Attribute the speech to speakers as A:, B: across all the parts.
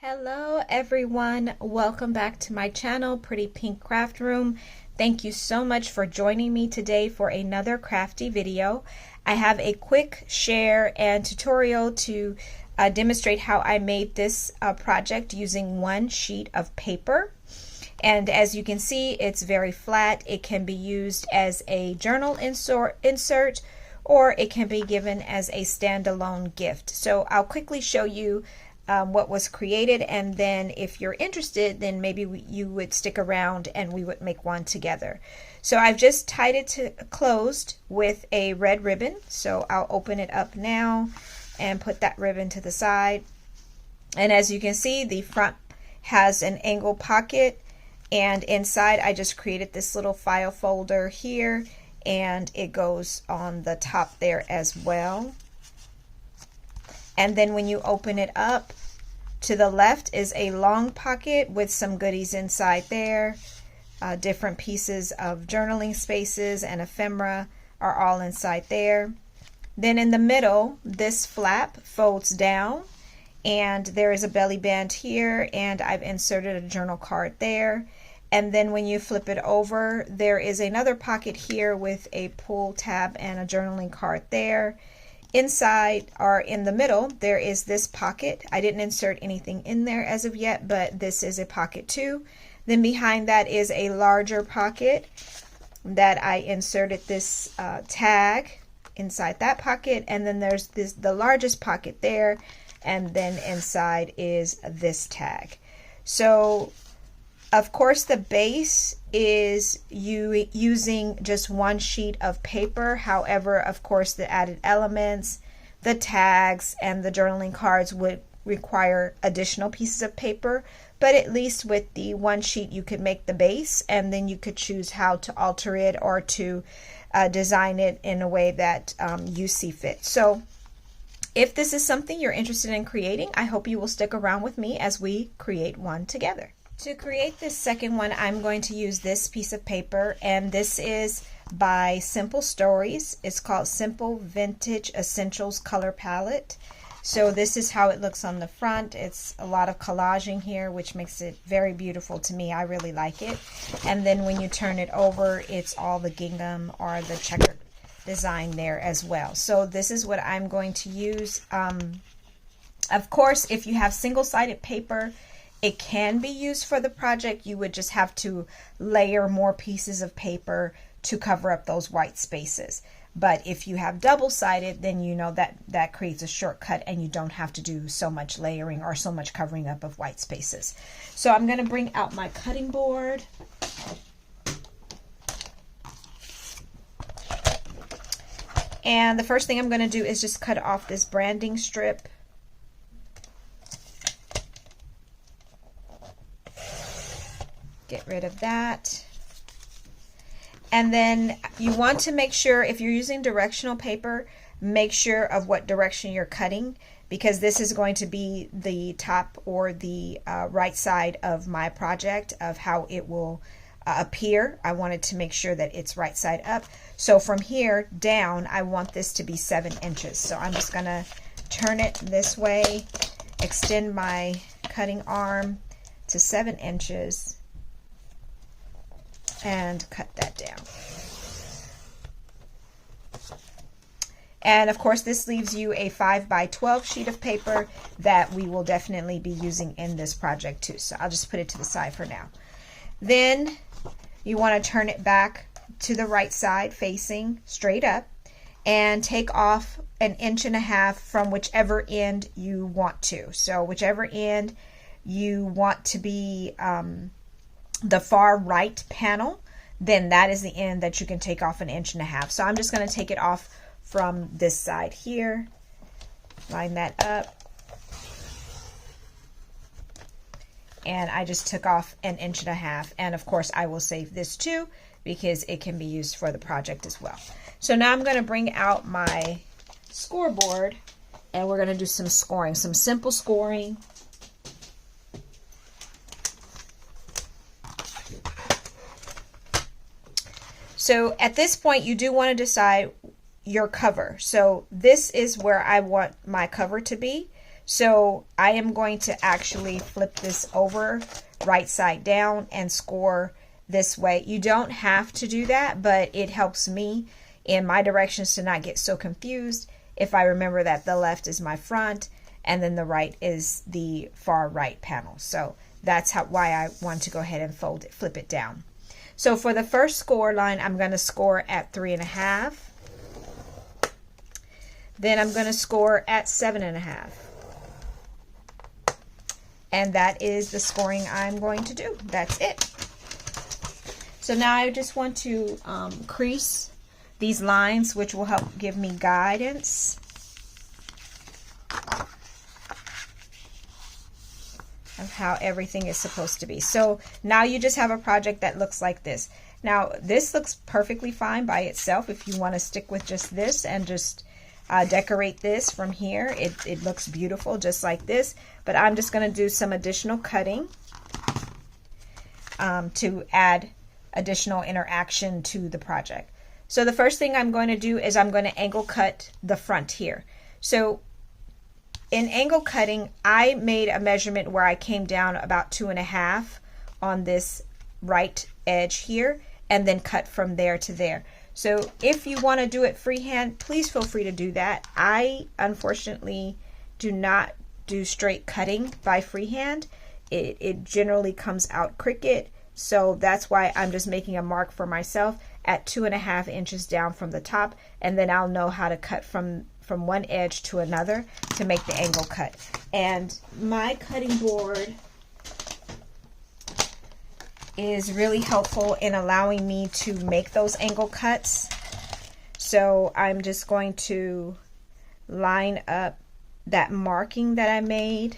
A: Hello everyone, welcome back to my channel, Pretty Pink Craft Room. Thank you so much for joining me today for another crafty video. I have a quick share and tutorial to demonstrate how I made this project using one sheet of paper. And as you can see, it's very flat. It can be used as a journal insert or it can be given as a standalone gift. So I'll quickly show you what was created, and then if you're interested, then maybe you would stick around and we would make one together. So I've just tied it to closed with a red ribbon, so I'll open it up now and put that ribbon to the side. And as you can see, the front has an angle pocket, and inside I just created this little file folder here, and it goes on the top there as well. And then when you open it up, to the left is a long pocket with some goodies inside there. Different pieces of journaling spaces and ephemera are all inside there. Then in the middle, this flap folds down, and there is a belly band here, and I've inserted a journal card there. And then when you flip it over, there is another pocket here with a pull tab and a journaling card there. Inside, or in the middle, there is this pocket. I didn't insert anything in there as of yet, but this is a pocket too. Then behind that is a larger pocket that I inserted this tag inside that pocket, and then there's the largest pocket there, and then inside is this tag. So of course the base is you using just one sheet of paper. However, of course, the added elements, the tags, and the journaling cards would require additional pieces of paper. But at least with the one sheet, you could make the base, and then you could choose how to alter it or to design it in a way that you see fit. So if this is something you're interested in creating, I hope you will stick around with me as we create one together. To create this second one, I'm going to use this piece of paper, and this is by Simple Stories. It's called Simple Vintage Essentials Color Palette. So this is how it looks on the front. It's a lot of collaging here, which makes it very beautiful to me. I really like it. And then when you turn it over, it's all the gingham or the checkered design there as well. So this is what I'm going to use. Of course, if you have single-sided paper, it can be used for the project. You would just have to layer more pieces of paper to cover up those white spaces. But if you have double-sided, then you know that creates a shortcut and you don't have to do so much layering or so much covering up of white spaces. So I'm going to bring out my cutting board. And the first thing I'm going to do is just cut off this branding strip. Get rid of that. And then you want to make sure, if you're using directional paper, make sure of what direction you're cutting, because this is going to be the top or the right side of my project of how it will appear. I wanted to make sure that it's right side up. So from here down, I want this to be 7 inches. So I'm just going to turn it this way, extend my cutting arm to 7 inches, and cut that down. And of course, this leaves you a 5 by 12 sheet of paper that we will definitely be using in this project too. So I'll just put it to the side for now. Then you want to turn it back to the right side, facing straight up, and take off 1.5 inches from whichever end you want to. So whichever end you want to be the far right panel, then that is the end that you can take off 1.5 inches. So I'm just going to take it off from this side here, line that up, and I just took off 1.5 inches. And of course I will save this too, because it can be used for the project as well. So now I'm going to bring out my scoreboard, and we're going to do some scoring, some simple scoring. So at this point, you do want to decide your cover. So this is where I want my cover to be. So I am going to actually flip this over right side down and score this way. You don't have to do that, but it helps me in my directions to not get so confused if I remember that the left is my front and then the right is the far right panel. So that's why I want to go ahead and flip it down. So for the first score line, I'm going to score at 3.5. Then I'm going to score at 7.5. And that is the scoring I'm going to do. That's it. So now I just want to crease these lines, which will help give me guidance. Of how everything is supposed to be. So now you just have a project that looks like this. Now this looks perfectly fine by itself. If you want to stick with just this and just decorate this from here, it looks beautiful just like this. But I'm just going to do some additional cutting to add additional interaction to the project. So the first thing I'm going to do is I'm going to angle cut the front here. So in angle cutting, I made a measurement where I came down about 2.5 on this right edge here and then cut from there to there. So if you want to do it freehand, please feel free to do that. I unfortunately do not do straight cutting by freehand. It generally comes out crooked. So that's why I'm just making a mark for myself at 2.5 inches down from the top, and then I'll know how to cut from one edge to another to make the angle cut. And my cutting board is really helpful in allowing me to make those angle cuts. So I'm just going to line up that marking that I made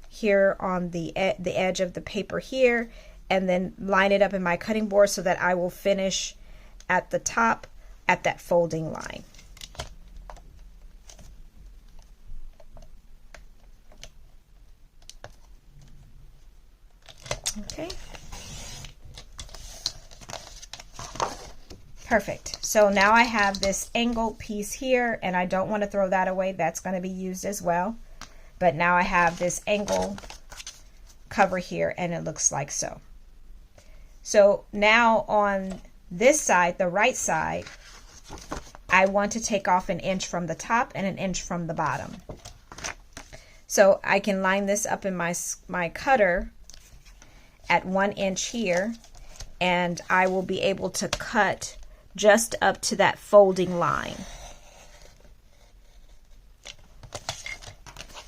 A: here on the edge of the paper here, and then line it up in my cutting board so that I will finish at the top at that folding line. Okay. Perfect. So now I have this angle piece here, and I don't want to throw that away. That's going to be used as well. But now I have this angle cover here, and it looks like so. So now on this side, the right side, I want to take off 1 inch from the top and 1 inch from the bottom. So I can line this up in my cutter at 1 inch here, and I will be able to cut just up to that folding line.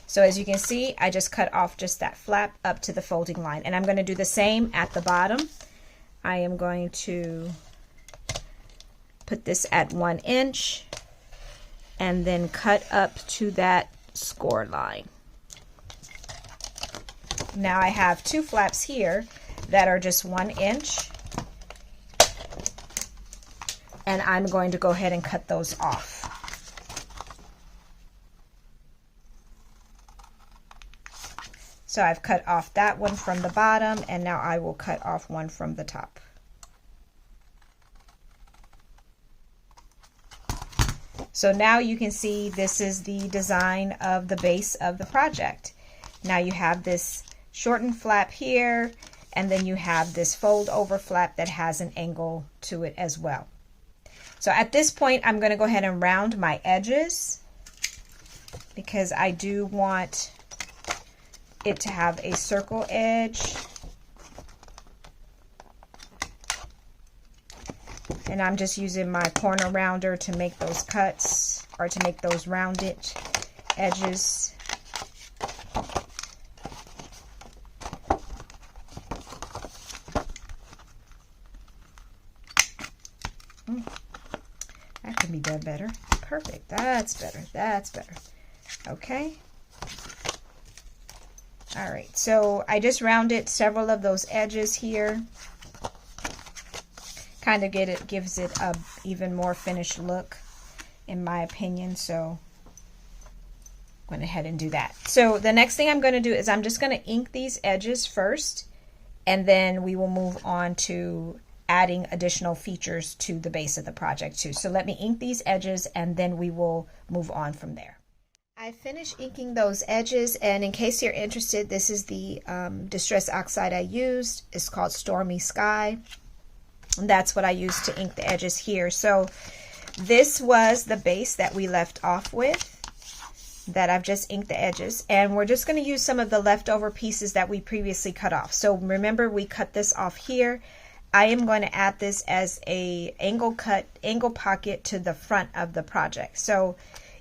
A: So as you can see, I just cut off just that flap up to the folding line, and I'm going to do the same at the bottom. I am going to put this at 1 inch and then cut up to that score line. Now I have 2 flaps here that are just 1 inch, and I'm going to go ahead and cut those off. So I've cut off that one from the bottom, and now I will cut off one from the top. So now you can see this is the design of the base of the project. Now you have this shortened flap here, and then you have this fold over flap that has an angle to it as well. So at this point, I'm going to go ahead and round my edges because I do want it to have a circle edge. And I'm just using my corner rounder to make those cuts, or to make those rounded edges. That can be done better. Perfect. That's better. That's better. Okay. All right. So I just rounded several of those edges here. Kind of gives it a even more finished look, in my opinion. So I went ahead and do that. So the next thing I'm going to do is I'm just going to ink these edges first, and then we will move on to adding additional features to the base of the project too. So let me ink these edges, and then we will move on from there. I I finished inking those edges, and in case you're interested, this is the Distress Oxide I used. It's called Stormy Sky. And that's what I used to ink the edges here. So this was the base that we left off with, that I've just inked the edges, and we're just going to use some of the leftover pieces that we previously cut off. So remember, we cut this off here. I am going to add this as a angle pocket to the front of the project. So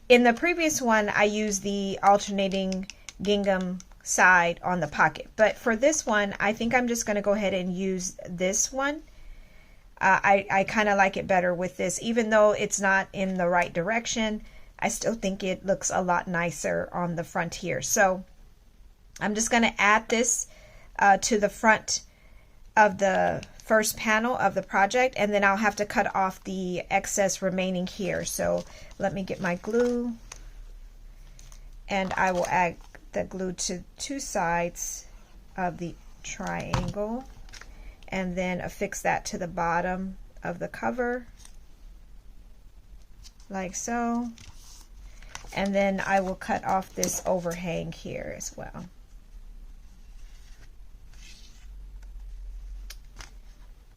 A: in the previous one, I used the alternating gingham side on the pocket, but for this one, I think I'm just going to go ahead and use this one. I kind of like it better with this, even though it's not in the right direction. I still think it looks a lot nicer on the front here. So I'm just going to add this to the front of the first panel of the project, and then I'll have to cut off the excess remaining here. So let me get my glue, and I will add the glue to two sides of the triangle, and then affix that to the bottom of the cover like so. And then I will cut off this overhang here as well.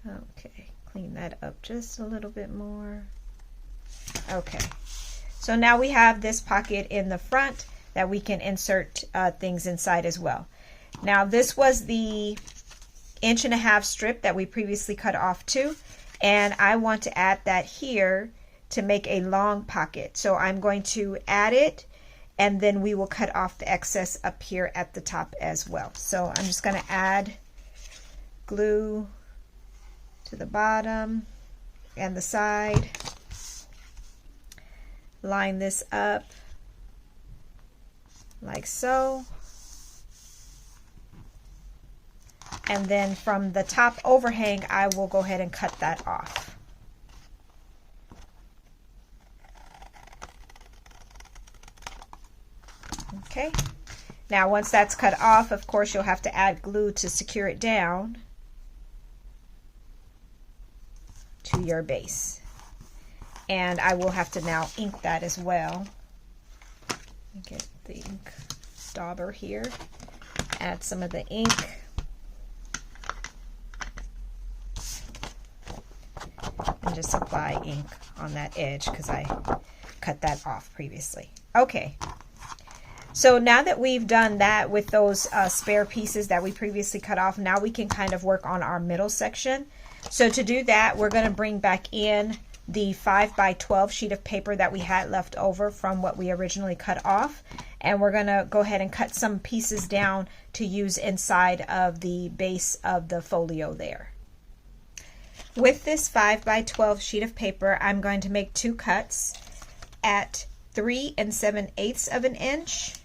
A: Okay, clean that up just a little bit more. Okay, so now we have this pocket in the front that we can insert things inside as well. Now this was the 1.5 inch strip that we previously cut off too, and I want to add that here to make a long pocket. So I'm going to add it, and then we will cut off the excess up here at the top as well. So I'm just going to add glue to the bottom and the side, line this up like so, and then from the top overhang I will go ahead and cut that off. Okay, now once that's cut off, of course you'll have to add glue to secure it down to your base, and I will have to now ink that as well. Get the ink dauber here, add some of the ink, and just apply ink on that edge because I cut that off previously. Okay, so now that we've done that with those spare pieces that we previously cut off, now we can kind of work on our middle section. So to do that, we're going to bring back in the 5x12 sheet of paper that we had left over from what we originally cut off, and we're going to go ahead and cut some pieces down to use inside of the base of the folio there. With this 5x12 sheet of paper, I'm going to make two cuts at 3 7/8 of an inch,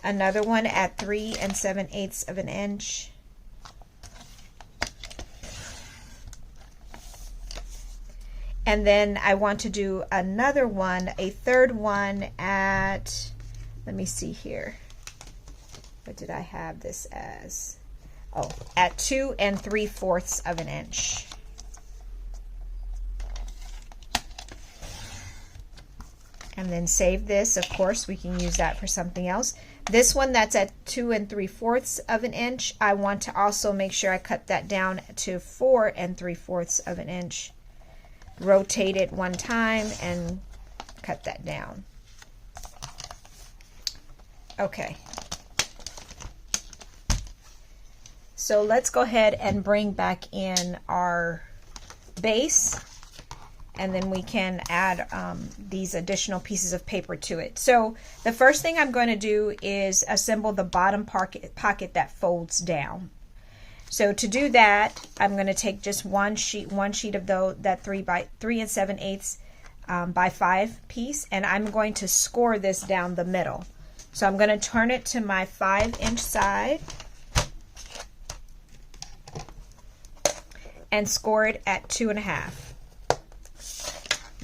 A: another one at 3 7/8 of an inch, and then I want to do another one, a third one at, let me see here, what did I have this as? Oh, at 2 3/4 of an inch. And then save this. Of course, we can use that for something else. This one that's at 2 3/4 of an inch, I want to also make sure I cut that down to 4 3/4 of an inch. Rotate it one time and cut that down. Okay. So let's go ahead and bring back in our base, and then we can add these additional pieces of paper to it. So the first thing I'm going to do is assemble the bottom pocket that folds down. So to do that, I'm going to take just one sheet of that 3 7/8 by 5 piece, and I'm going to score this down the middle. So I'm going to turn it to my 5-inch side and score it at 2.5.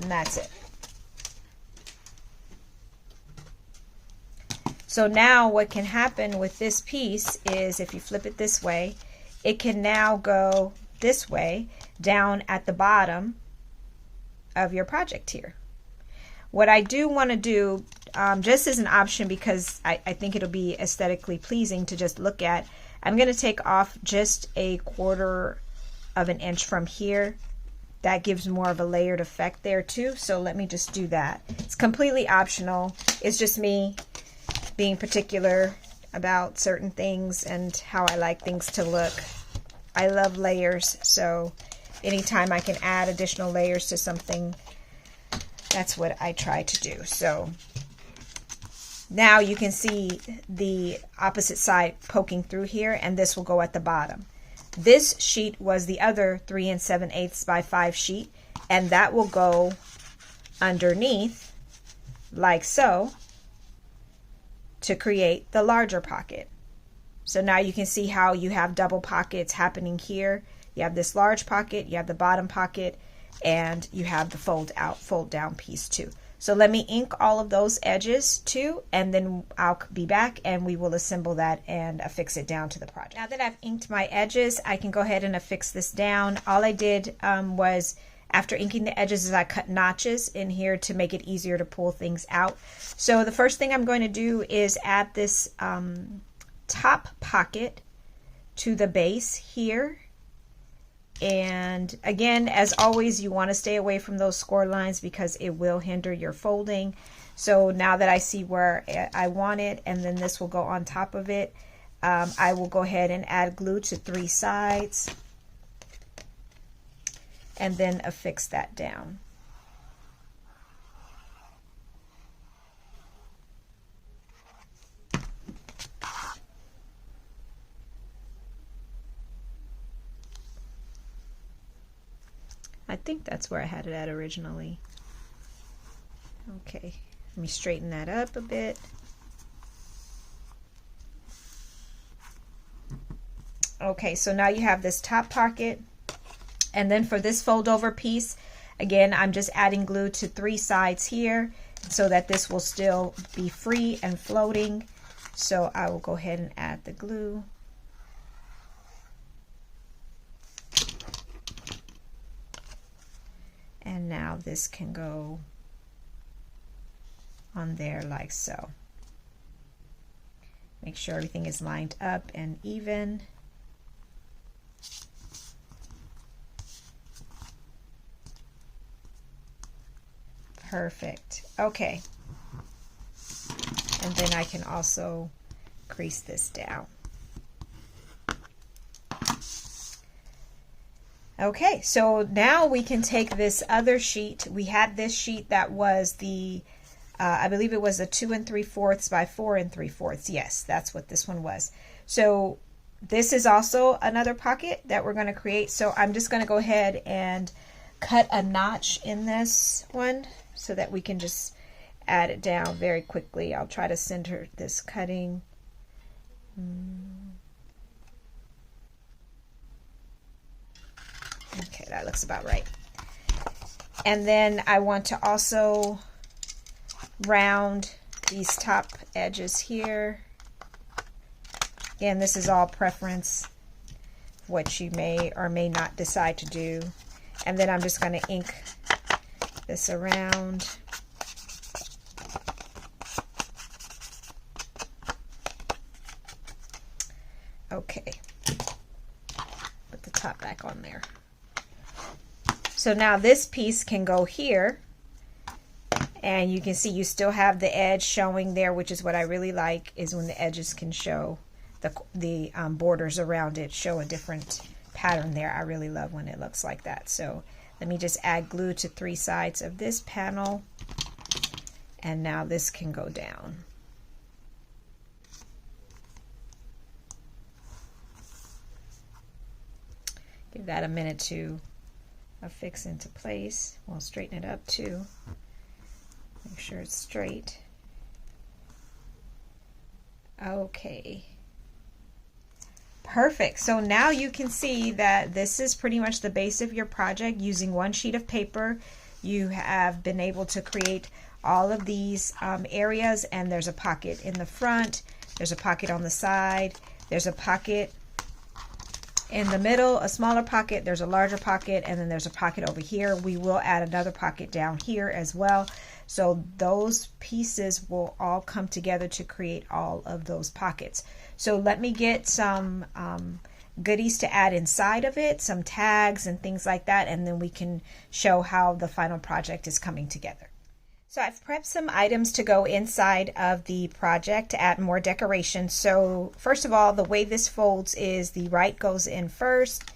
A: And that's it. So now what can happen with this piece is, if you flip it this way, it can now go this way down at the bottom of your project here. What I do want to do, just as an option, because I think it'll be aesthetically pleasing to just look at, I'm going to take off just a 1/4 of an inch from here. That gives more of a layered effect there too. So let me just do that. It's completely optional. It's just me being particular about certain things and how I like things to look. I love layers, so anytime I can add additional layers to something, that's what I try to do. So now you can see the opposite side poking through here, and this will go at the bottom. This sheet was the other 3 7/8 by 5 sheet, and that will go underneath like so to create the larger pocket. So now you can see how you have double pockets happening here. You have this large pocket, you have the bottom pocket, and you have the fold out, fold down piece too. So let me ink all of those edges too, and then I'll be back and we will assemble that and affix it down to the project. Now that I've inked my edges, I can go ahead and affix this down. All I did was, after inking the edges, is I cut notches in here to make it easier to pull things out. So the first thing I'm going to do is add this top pocket to the base here. And again, as always, you want to stay away from those score lines because it will hinder your folding. So now that I see where I want it, and then this will go on top of it, I will go ahead and add glue to 3 sides and then affix that down. I think that's where I had it at originally. Okay, let me straighten that up a bit. Okay, so now you have this top pocket, and then for this fold over piece, again, I'm just adding glue to 3 sides here so that this will still be free and floating. So I will go ahead and add the glue. And now this can go on there like so. Make sure everything is lined up and even. Perfect. Okay. And then I can also crease this down. Okay, so now we can take this other sheet. We had this sheet that was the, I believe it was a 2 3/4 by 4 3/4. Yes, that's what this one was. So this is also another pocket that we're going to create. So I'm just going to go ahead and cut a notch in this one so that we can just add it down very quickly. I'll try to center this cutting. Okay, that looks about right. And then I want to also round these top edges here. Again, this is all preference, what you may or may not decide to do. And then I'm just going to ink this around. Okay, put the top back on there. So now this piece can go here, and you can see you still have the edge showing there, which is what I really like, is when the edges can show the borders around it, show a different pattern there. I really love when it looks like that. So let me just add glue to 3 sides of this panel, and now this can go down. Give that a minute to affix into place. We'll straighten it up too. Make sure it's straight. Okay. Perfect. So now you can see that this is pretty much the base of your project. Using 1 sheet of paper, you have been able to create all of these areas, and there's a pocket in the front, there's a pocket on the side, there's a pocket in the middle, a smaller pocket, there's a larger pocket, and then there's a pocket over here. We will add another pocket down here as well. So those pieces will all come together to create all of those pockets. So let me get some goodies to add inside of it, some tags and things like that, and then we can show how the final project is coming together. So I've prepped some items to go inside of the project to add more decoration. So first of all, the way this folds is the right goes in first,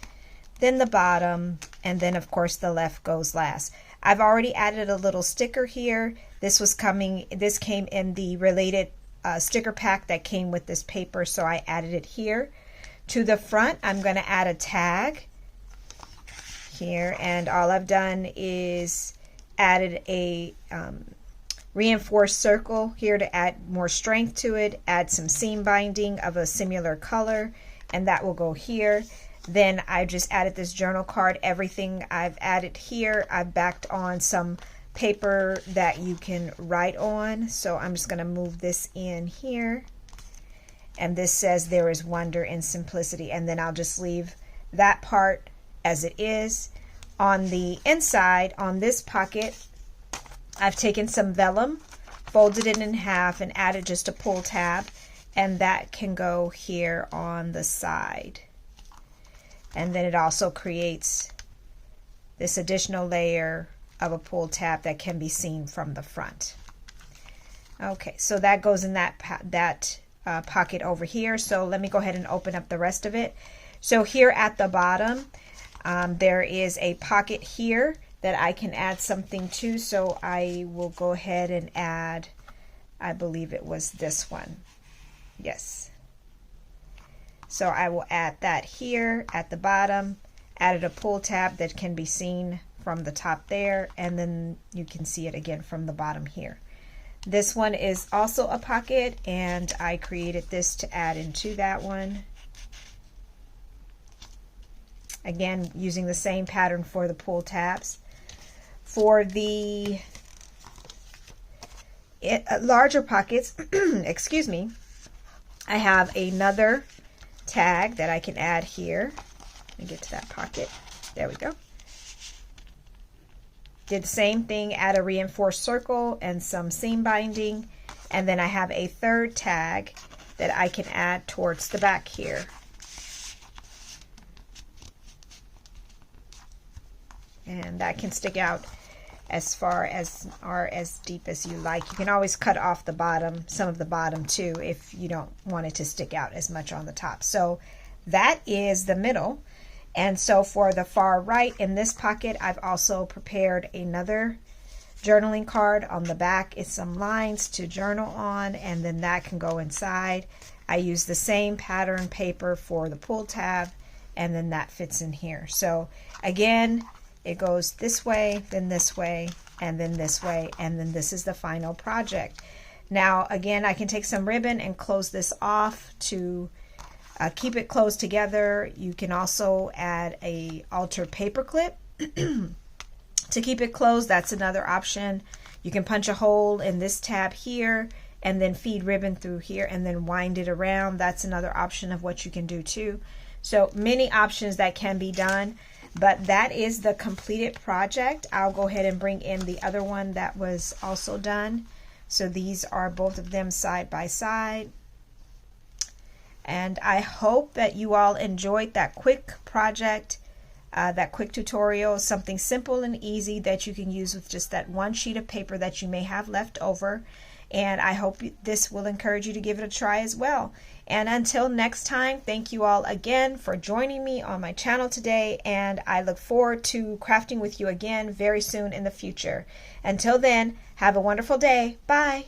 A: then the bottom, and then of course the left goes last. I've already added a little sticker here. This came in the related sticker pack that came with this paper, so I added it here. To the front, I'm going to add a tag here, and all I've done is added a reinforced circle here to add more strength to it, add some seam binding of a similar color, and that will go here. Then I just added this journal card. Everything I've added here, I've backed on some paper that you can write on. So I'm just going to move this in here. And this says there is wonder in simplicity. And then I'll just leave that part as it is. On the inside, on this pocket, I've taken some vellum, folded it in half, and added just a pull tab. And that can go here on the side. And then it also creates this additional layer of a pull tab that can be seen from the front. Okay, so that goes in that pocket over here. So let me go ahead and open up the rest of it. So here at the bottom, there is a pocket here that I can add something to. So I will go ahead and add, I believe it was this one. Yes. So I will add that here at the bottom, added a pull tab that can be seen from the top there, and then you can see it again from the bottom here. This one is also a pocket, and I created this to add into that one. Again, using the same pattern for the pull tabs. For the larger pockets, excuse me, I have another tag that I can add here. Let me get to that pocket. There we go. Did the same thing, add a reinforced circle and some seam binding, and then I have a third tag that I can add towards the back here. And that can stick out as far as or as deep as you like. You can always cut off the bottom, some of the bottom too, if you don't want it to stick out as much on the top. So that is the middle. And so for the far right in this pocket, I've also prepared another journaling card. On the back is some lines to journal on, and then that can go inside. I use the same pattern paper for the pull tab, and then that fits in here. So again, it goes this way, then this way, and then this way, and then this is the final project. Now again, I can take some ribbon and close this off to keep it closed together. You can also add a altered paper clip to keep it closed. That's another option. You can punch a hole in this tab here and then feed ribbon through here and then wind it around. That's another option of what you can do too. So many options that can be done, but that is the completed project. I'll go ahead and bring in the other one that was also done. So these are both of them side by side. And I hope that you all enjoyed that quick project, that quick tutorial, something simple and easy that you can use with just that one sheet of paper that you may have left over. And I hope this will encourage you to give it a try as well. And until next time, thank you all again for joining me on my channel today. And I look forward to crafting with you again very soon in the future. Until then, have a wonderful day. Bye.